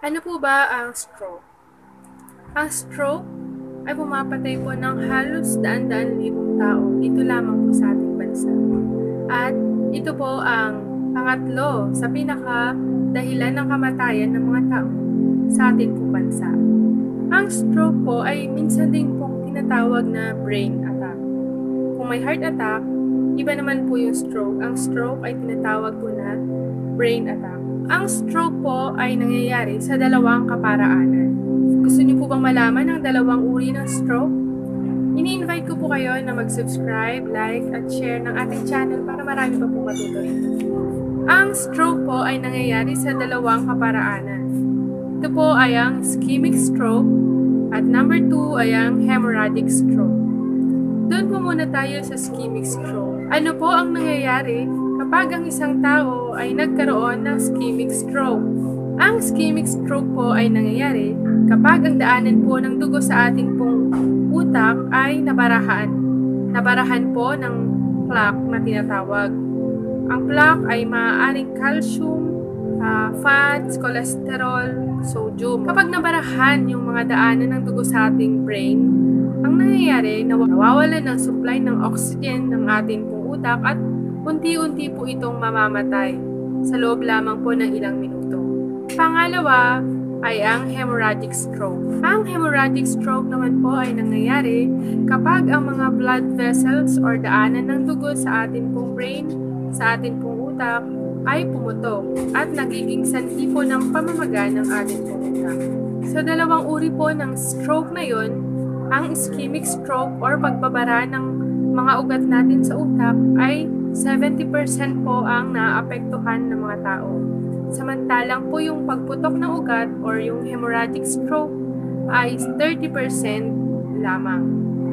Ano po ba ang stroke? Ang stroke ay pumapatay po ng halos daan-daan libong tao dito lamang po sa ating bansa. At ito po ang pangatlo sa pinaka dahilan ng kamatayan ng mga tao sa ating po bansa. Ang stroke po ay minsan din pong tinatawag na brain attack. Kung may heart attack, iba naman po yung stroke. Ang stroke ay tinatawag po na brain attack. Ang stroke po ay nangyayari sa dalawang kaparaanan. Gusto niyo po bang malaman ang dalawang uri ng stroke? Ini-invite ko po kayo na mag-subscribe, like, at share ng ating channel para marami pa po matuto rito. Ang stroke po ay nangyayari sa dalawang kaparaanan. Ito po ay ang ischemic stroke at number 2 ay ang hemorrhagic stroke. Doon po muna tayo sa ischemic stroke. Ano po ang nangyayari kapag ang isang tao ay nagkaroon ng ischemic stroke? Ang ischemic stroke po ay nangyayari kapag ang daanan po ng dugo sa ating pong utak ay nabarahan. Nabarahan po ng plaque na tinatawag. Ang plaque ay maaaring calcium, fats, cholesterol, sodium. Kapag nabarahan yung mga daanan ng dugo sa ating brain, ang nangyayari, nawawalan ng supply ng oxygen ng ating pong utak at unti-unti po itong mamamatay sa loob lamang po ng ilang minuto. Pangalawa ay ang hemorrhagic stroke. Ang hemorrhagic stroke naman po ay nangyayari kapag ang mga blood vessels or daanan ng dugo sa ating pong brain, sa ating pong utak, ay pumutok at nagiging sanhi po ng pamamaga ng ating pong utak. Sa dalawang uri po ng stroke na yon, ang ischemic stroke or pagbabara ng mga ugat natin sa utak ay 70% po ang naapektuhan ng mga tao. Samantalang po yung pagputok ng ugat or yung hemorrhagic stroke ay 30% lamang.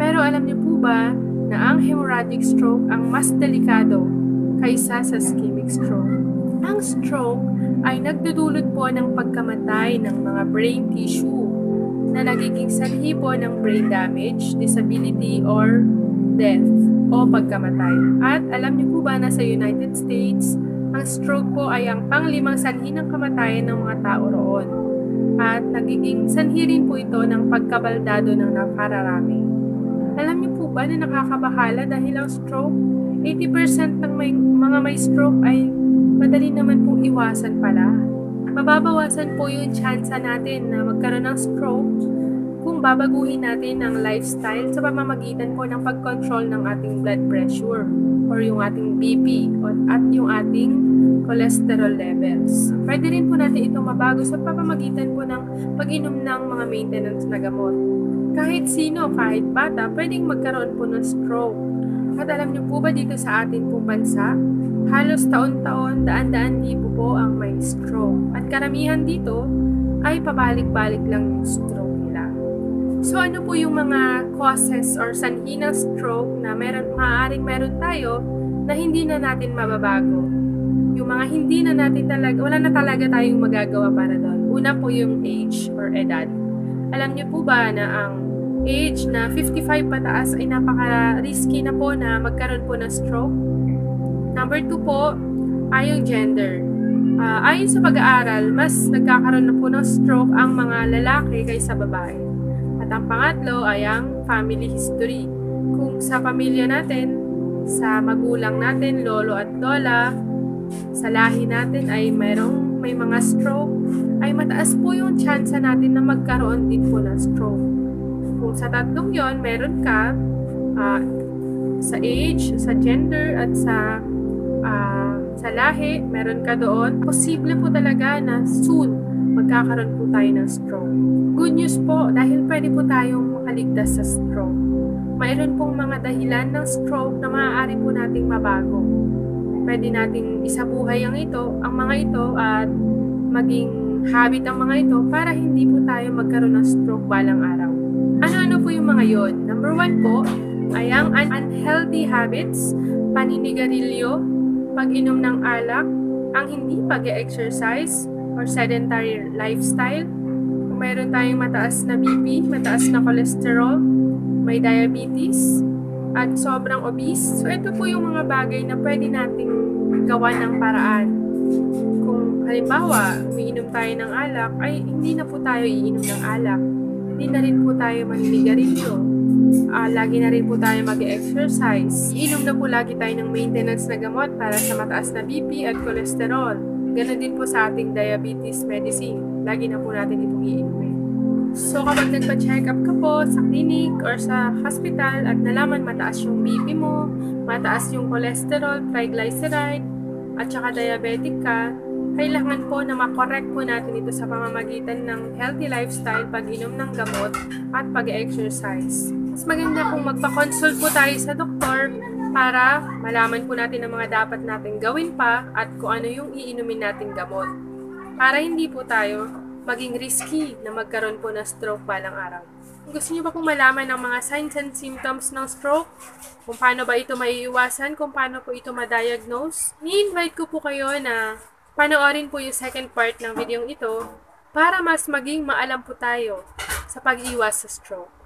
Pero alam niyo po ba na ang hemorrhagic stroke ang mas delikado kaysa sa ischemic stroke? Ang stroke ay nagdudulot po ng pagkamatay ng mga brain tissue na nagiging sanhi po ng brain damage, disability, or death o pagkamatay. At alam niyo po ba na sa United States, ang stroke po ay ang pang-limang sanhi ng kamatayan ng mga tao roon. At nagiging sanhi rin po ito ng pagkabaldado ng nakararami. Alam niyo po ba na nakakabahala dahil ang stroke? 80% ng mga may stroke ay madali naman pong iwasan pala. Mababawasan po yung tsansa natin na magkaroon ng stroke kung babaguhin natin ang lifestyle sa pamamagitan po ng pag-control ng ating blood pressure or yung ating BP at yung ating cholesterol levels. Pwede rin po natin itong mabago sa pamamagitan po ng pag-inom ng mga maintenance na gamot. Kahit sino, kahit bata, pwedeng magkaroon po ng stroke. At alam niyo po ba dito sa ating pong bansa, halos taon-taon, daan-daan libo po ang may stroke. At karamihan dito ay pabalik-balik lang yung stroke nila. So ano po yung mga causes or sanhi ng stroke na maaaring meron tayo na hindi na natin mababago? Yung mga hindi na natin talaga, wala na talaga tayong magagawa para doon. Una po yung age or edad. Alam niyo po ba na ang age na 55 pataas ay napaka-risky na po na magkaroon po ng stroke? Number 2 po ay yung gender. Ayon sa pag-aaral, mas nagkakaroon na po ng stroke ang mga lalaki kaysa babae. At ang pangatlo ay ang family history. Kung sa pamilya natin, sa magulang natin, lolo at lola, sa lahi natin ay may mga stroke, ay mataas po yung tsansa natin na magkaroon din po ng stroke. Kung sa tatlong yon meron ka, sa age, sa gender, at sa lahi, meron ka doon, posible po talaga na soon magkakaroon po tayo ng stroke. Good news po, dahil pwede po tayong makaligtas sa stroke. Mayroon pong mga dahilan ng stroke na maaari po nating mabago. Pwede nating isabuhay ang mga ito at maging habit ang mga ito para hindi po tayo magkaroon ng stroke balang araw. Ano-ano po yung mga yon? Number 1 po ay ang unhealthy habits, paninigarilyo, pag-inom ng alak, ang hindi pag-exercise or sedentary lifestyle, kung mayroon tayong mataas na BP, mataas na cholesterol, may diabetes, at sobrang obese. So ito po yung mga bagay na pwede nating gawa ng paraan. Kung halimbawa, umiinom tayo ng alak, ay hindi na po tayo iinom ng alak. Hindi na rin po tayo maninigarilyo. Lagi na rin po tayo mag-exercise. Iinom na po lagi tayo ng maintenance na gamot para sa mataas na BP at cholesterol. Ganon din po sa ating diabetes medicine. Lagi na po natin itong iinumin. So kapag nagpa-check up ka po sa clinic or sa hospital at nalaman mataas yung BP mo, mataas yung cholesterol, triglyceride, at saka diabetic ka, kailangan po na makorek po natin ito sa pamamagitan ng healthy lifestyle, pag-inom ng gamot, at pag-exercise. Mas maganda kung magpa-consult po tayo sa doktor para malaman po natin ang mga dapat natin gawin pa at kung ano yung iinumin nating gamot. Para hindi po tayo maging risky na magkaroon po ng stroke balang araw. Kung gusto niyo pa pong malaman ang mga signs and symptoms ng stroke, kung paano ba ito maiiwasan, kung paano po ito ma-diagnose, ni-invite ko po kayo na panoorin po yung second part ng video ito para mas maging maalam po tayo sa pag-iwas sa stroke.